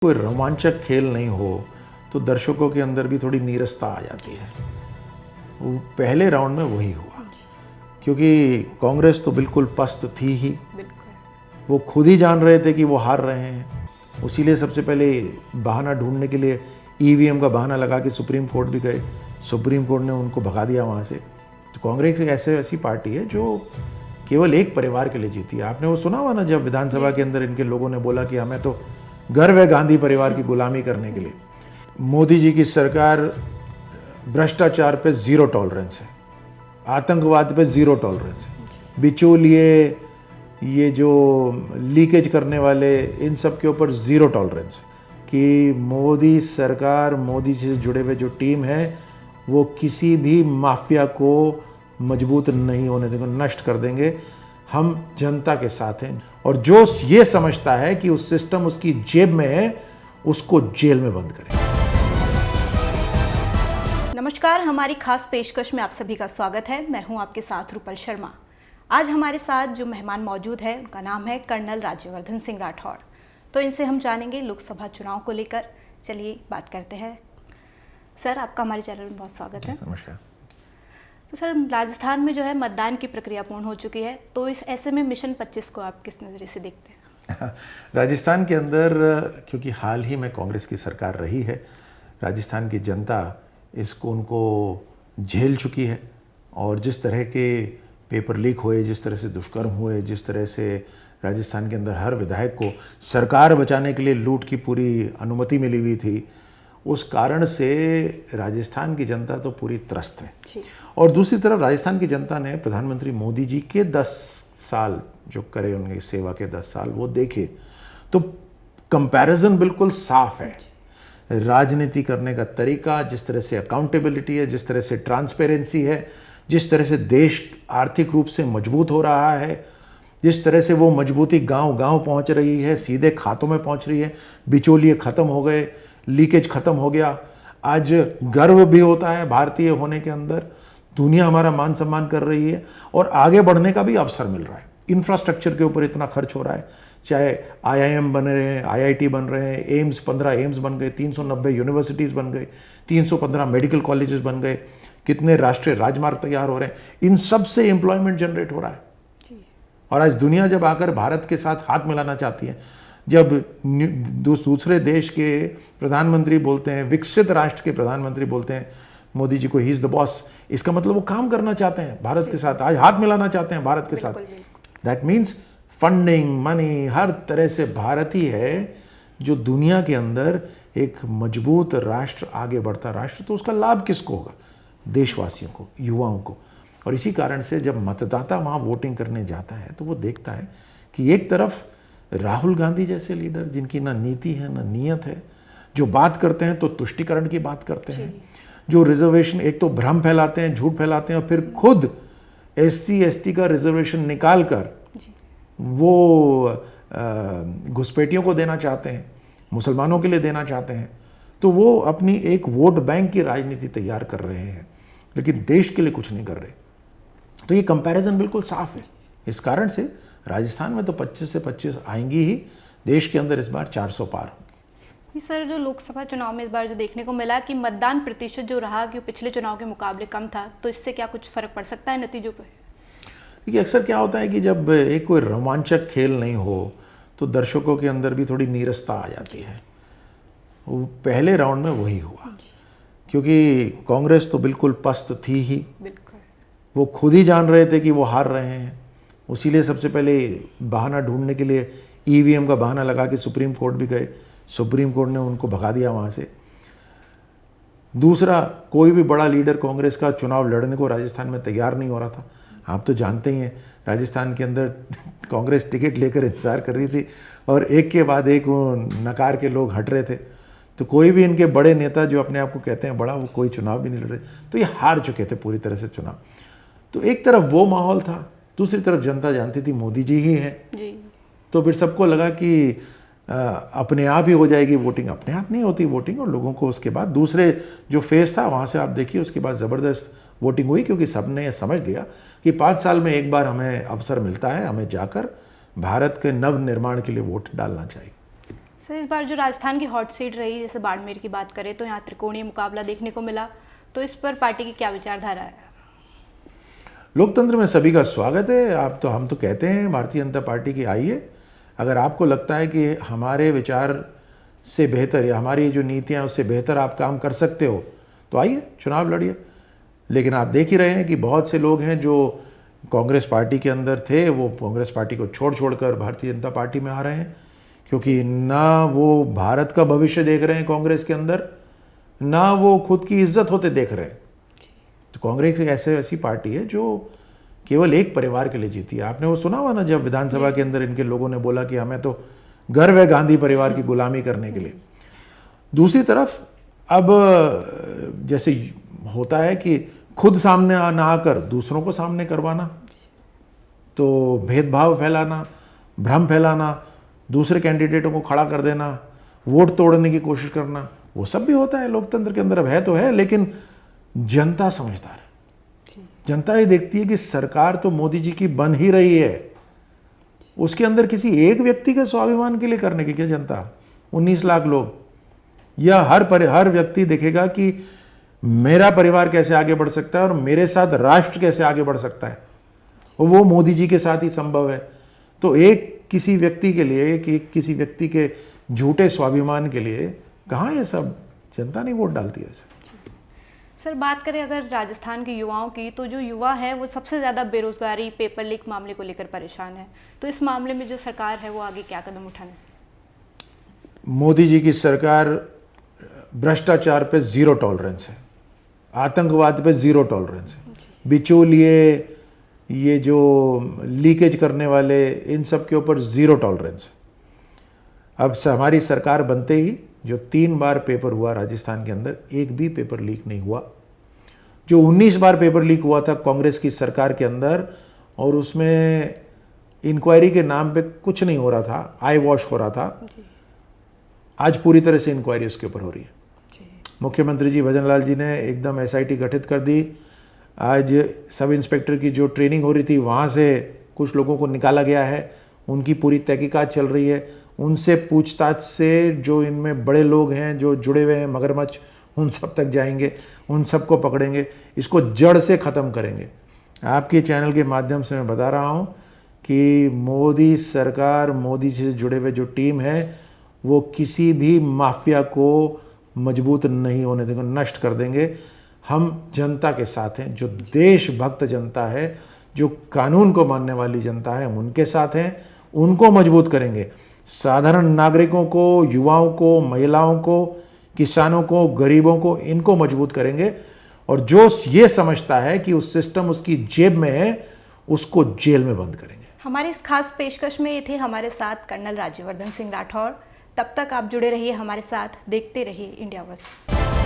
कोई रोमांचक खेल नहीं हो तो दर्शकों के अंदर भी थोड़ी नीरसता आ जाती है। वो पहले राउंड में वही हुआ, क्योंकि कांग्रेस तो बिल्कुल पस्त थी ही। वो खुद ही जान रहे थे कि वो हार रहे हैं, उसीलिए सबसे पहले बहाना ढूंढने के लिए ईवीएम का बहाना लगा के सुप्रीम कोर्ट भी गए। सुप्रीम कोर्ट ने उनको भगा दिया वहाँ से। तो कांग्रेस एक ऐसी पार्टी है जो केवल एक परिवार के लिए जीती है। आपने वो सुना हुआ ना, जब विधानसभा के अंदर इनके लोगों ने बोला कि हमें तो गर्व है गांधी परिवार की गुलामी करने के लिए। मोदी जी की सरकार भ्रष्टाचार पे जीरो टॉलरेंस है, आतंकवाद पे जीरो टॉलरेंस है, बिचौलिए, ये जो लीकेज करने वाले, इन सब के ऊपर जीरो टॉलरेंस है। कि मोदी सरकार, मोदी जी से जुड़े हुए जो टीम है, वो किसी भी माफिया को मजबूत नहीं होने देंगे, नष्ट कर देंगे। हम जनता के साथ हैं, और जो ये समझता है कि उस सिस्टम उसकी जेब में है, उसको जेल में बंद करें। नमस्कार, हमारी खास पेशकश में आप सभी का स्वागत है। मैं हूं आपके साथ रूपल शर्मा। आज हमारे साथ जो मेहमान मौजूद है उनका नाम है कर्नल राज्यवर्धन सिंह राठौड़। तो इनसे हम जानेंगे लोकसभा चुनाव को लेकर। चलिए बात करते हैं। सर, आपका हमारे चैनल में बहुत स्वागत है। नमस्कार। तो सर, राजस्थान में जो है मतदान की प्रक्रिया पूर्ण हो चुकी है, तो इस ऐसे में मिशन 25 को आप किस नज़रिए से देखते हैं? राजस्थान के अंदर, क्योंकि हाल ही में कांग्रेस की सरकार रही है, राजस्थान की जनता इसको उनको झेल चुकी है। और जिस तरह के पेपर लीक हुए, जिस तरह से दुष्कर्म हुए, जिस तरह से राजस्थान के अंदर हर विधायक को सरकार बचाने के लिए लूट की पूरी अनुमति मिली हुई थी, उस कारण से राजस्थान की जनता तो पूरी त्रस्त है। और दूसरी तरफ राजस्थान की जनता ने प्रधानमंत्री मोदी जी के 10 साल जो करे, उनकी सेवा के 10 साल वो देखे, तो कंपैरिजन बिल्कुल साफ है। राजनीति करने का तरीका, जिस तरह से अकाउंटेबिलिटी है, जिस तरह से ट्रांसपेरेंसी है, जिस तरह से देश आर्थिक रूप से मजबूत हो रहा है, जिस तरह से वो मजबूती गांव-गांव पहुंच रही है, सीधे खातों में पहुंच रही है, बिचौलिए खत्म हो गए, लीकेज खत्म हो गया। आज गर्व भी होता है भारतीय होने के अंदर, दुनिया हमारा मान सम्मान कर रही है, और आगे बढ़ने का भी अवसर मिल रहा है। इंफ्रास्ट्रक्चर के ऊपर इतना खर्च हो रहा है, चाहे आईआईएम बन रहे हैं, आईआईटी बन रहे हैं, एम्स 15 एम्स बन गए, 390 यूनिवर्सिटीज़ बन गए, 315 मेडिकल कॉलेजेस बन गए, कितने राष्ट्रीय राजमार्ग तैयार हो रहे हैं। इन सब से एम्प्लॉयमेंट जनरेट हो रहा है। और आज दुनिया जब आकर भारत के साथ हाथ मिलाना चाहती है, जब दूसरे देश के प्रधानमंत्री बोलते हैं, विकसित राष्ट्र के प्रधानमंत्री बोलते हैं मोदी जी को ही इज द बॉस, इसका मतलब वो काम करना चाहते हैं भारत के साथ, आज हाथ मिलाना चाहते हैं भारत के साथ। दैट मीन्स फंडिंग, मनी, हर तरह से भारत ही है जो दुनिया के अंदर एक मजबूत राष्ट्र, आगे बढ़ता राष्ट्र। तो उसका लाभ किसको होगा? देशवासियों को, युवाओं को। और इसी कारण से जब मतदाता वहाँ वोटिंग करने जाता है तो वो देखता है कि एक तरफ राहुल गांधी जैसे लीडर, जिनकी ना नीति है ना नीयत है, जो बात करते हैं तो तुष्टिकरण की बात करते हैं, जो रिजर्वेशन, एक तो भ्रम फैलाते हैं, झूठ फैलाते हैं, और फिर खुद SC ST का रिजर्वेशन निकाल कर वो घुसपैठियों को देना चाहते हैं, मुसलमानों के लिए देना चाहते हैं। तो वो अपनी एक वोट बैंक की राजनीति तैयार कर रहे हैं, लेकिन देश के लिए कुछ नहीं कर रहे। तो ये कंपैरिजन बिल्कुल साफ है। इस कारण से राजस्थान में तो 25 से 25 आएंगी ही, देश के अंदर इस बार 400 पार होंगी। सर, जो लोकसभा चुनाव में इस बार जो देखने को मिला कि मतदान प्रतिशत जो रहा कि पिछले चुनाव के मुकाबले कम था, तो इससे क्या कुछ फर्क पड़ सकता है नतीजों पर? देखिए, अक्सर क्या होता है कि जब एक कोई रोमांचक खेल नहीं हो तो दर्शकों के अंदर भी थोड़ी नीरसता आ जाती है। वो पहले राउंड में वही हुआ, क्योंकि कांग्रेस तो बिल्कुल पस्त थी ही। वो खुद ही जान रहे थे कि वो हार रहे हैं, उसीलिए सबसे पहले बहाना ढूंढने के लिए ईवीएम का बहाना लगा के सुप्रीम कोर्ट भी गए। सुप्रीम कोर्ट ने उनको भगा दिया वहाँ से। दूसरा, कोई भी बड़ा लीडर कांग्रेस का चुनाव लड़ने को राजस्थान में तैयार नहीं हो रहा था। आप तो जानते ही हैं, राजस्थान के अंदर कांग्रेस टिकट लेकर इंतजार कर रही थी, और एक के बाद एक वो नकार के लोग हट रहे थे। तो कोई भी इनके बड़े नेता जो अपने आप को कहते हैं बड़ा, वो कोई चुनाव भी नहीं लड़ रहे, तो ये हार चुके थे पूरी तरह से चुनाव। तो एक तरफ वो माहौल था, दूसरी तरफ जनता जानती थी मोदी जी ही हैं। तो फिर सबको लगा कि अपने आप ही हो जाएगी वोटिंग। अपने आप नहीं होती वोटिंग, और लोगों को उसके बाद दूसरे जो फेज था वहाँ से आप देखिए, उसके बाद ज़बरदस्त वोटिंग हुई, क्योंकि सबने समझ लिया कि 5 साल में एक बार हमें अवसर मिलता है, हमें जाकर भारत के नव निर्माण के लिए वोट डालना चाहिए। सर इस बार जो राजस्थान की हॉट सीट रही, जैसे बाड़मेर की बात करें तो यहाँ त्रिकोणीय मुकाबला देखने को मिला, तो इस पर पार्टी की क्या विचारधारा है? लोकतंत्र में सभी का स्वागत है। हम तो कहते हैं भारतीय जनता पार्टी की आइए, अगर आपको लगता है कि हमारे विचार से बेहतर या हमारी जो नीतियाँ उससे बेहतर आप काम कर सकते हो तो आइए चुनाव लड़िए। लेकिन आप देख ही रहे हैं कि बहुत से लोग हैं जो कांग्रेस पार्टी के अंदर थे, वो कांग्रेस पार्टी को छोड़ कर भारतीय जनता पार्टी में आ रहे हैं, क्योंकि ना वो भारत का भविष्य देख रहे हैं कांग्रेस के अंदर, ना वो खुद की इज्जत होते देख रहे हैं। तो कांग्रेस एक ऐसी पार्टी है जो केवल एक परिवार के लिए जीती है। आपने वो सुना हुआ ना, जब विधानसभा के अंदर इनके लोगों ने बोला कि हमें तो गर्व है गांधी परिवार की गुलामी करने के लिए। दूसरी तरफ अब जैसे होता है कि खुद सामने ना आकर दूसरों को सामने करवाना, तो भेदभाव फैलाना, भ्रम फैलाना, दूसरे कैंडिडेटों को खड़ा कर देना, वोट तोड़ने की कोशिश करना, वो सब भी होता है लोकतंत्र के अंदर। अब है तो है, लेकिन जनता समझदार है। जनता ये देखती है कि सरकार तो मोदी जी की बन ही रही है, उसके अंदर किसी एक व्यक्ति के स्वाभिमान के लिए करने की क्या जनता, 19 लाख लोग, या हर व्यक्ति देखेगा कि मेरा परिवार कैसे आगे बढ़ सकता है और मेरे साथ राष्ट्र कैसे आगे बढ़ सकता है, और वो मोदी जी के साथ ही संभव है। तो एक किसी व्यक्ति के लिए, कि किसी व्यक्ति के झूठे स्वाभिमान के लिए कहाँ ये सब, जनता नहीं वोट डालती है। सर बात करें अगर राजस्थान के युवाओं की, तो जो युवा है वो सबसे ज़्यादा बेरोजगारी, पेपर लीक मामले को लेकर परेशान है, तो इस मामले में जो सरकार है वो आगे क्या कदम उठाने? मोदी जी की सरकार भ्रष्टाचार पे जीरो टॉलरेंस है, आतंकवाद पे जीरो टॉलरेंस है, बिचौलिए, ये जो लीकेज करने वाले, इन सब के ऊपर जीरो टॉलरेंस है। अब से हमारी सरकार बनते ही जो 3 बार पेपर हुआ राजस्थान के अंदर, एक भी पेपर लीक नहीं हुआ। जो 19 बार पेपर लीक हुआ था कांग्रेस की सरकार के अंदर, और उसमें इंक्वायरी के नाम पे कुछ नहीं हो रहा था, आई वॉश हो रहा था, आज पूरी तरह से इंक्वायरी उसके ऊपर हो रही है। मुख्यमंत्री जी भजन लाल जी ने एकदम SIT गठित कर दी। आज सब इंस्पेक्टर की जो ट्रेनिंग हो रही थी वहाँ से कुछ लोगों को निकाला गया है, उनकी पूरी तहकीकात चल रही है। उनसे पूछताछ से जो इनमें बड़े लोग हैं जो जुड़े हुए हैं मगरमच्छ, उन सब तक जाएंगे, उन सबको पकड़ेंगे, इसको जड़ से ख़त्म करेंगे। आपके चैनल के माध्यम से मैं बता रहा हूँ कि मोदी सरकार, मोदी से जुड़े हुए जो टीम है, वो किसी भी माफिया को मजबूत नहीं होने देंगे, नष्ट कर देंगे। हम जनता के साथ हैं, जो देशभक्त जनता है, जो कानून को मानने वाली जनता है, हम उनके साथ हैं, उनको मजबूत करेंगे। साधारण नागरिकों को, युवाओं को, महिलाओं को, किसानों को, गरीबों को, इनको मजबूत करेंगे। और जो ये समझता है कि उस सिस्टम उसकी जेब में है, उसको जेल में बंद करेंगे। हमारी इस खास पेशकश में ये थे हमारे साथ कर्नल राज्यवर्धन सिंह राठौड़। तब तक आप जुड़े रहिए हमारे साथ, देखते रहिए इंडिया वर्स।